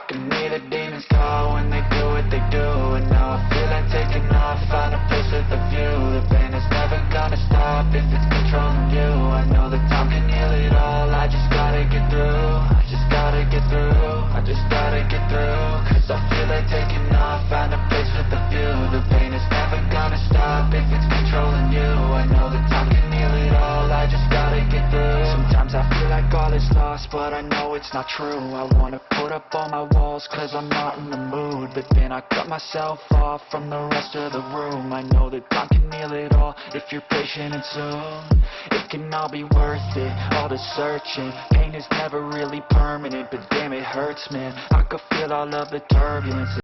can hear the demons call when they do what they do. And now I feel like taking off, find a place with a view. The pain is never gonna stop if it's controlling you. I know that time can heal it all, I just gotta get through. I just gotta get through, I just gotta get through. Cause I feel like taking off, find a place with a view. The pain is never gonna stop if it's controlling you. I know that time can heal it all, I just gotta get through. Sometimes I feel like all is lost, but I know it's not true. I wanna put up all my walls cause I'm not in the mood, but then I cut myself off from the rest of the room. I know that time can heal it all if you're patient and soon it can all be worth it, all the searching. Pain is never really permanent, but damn it hurts, man. I could feel all of the turbulence.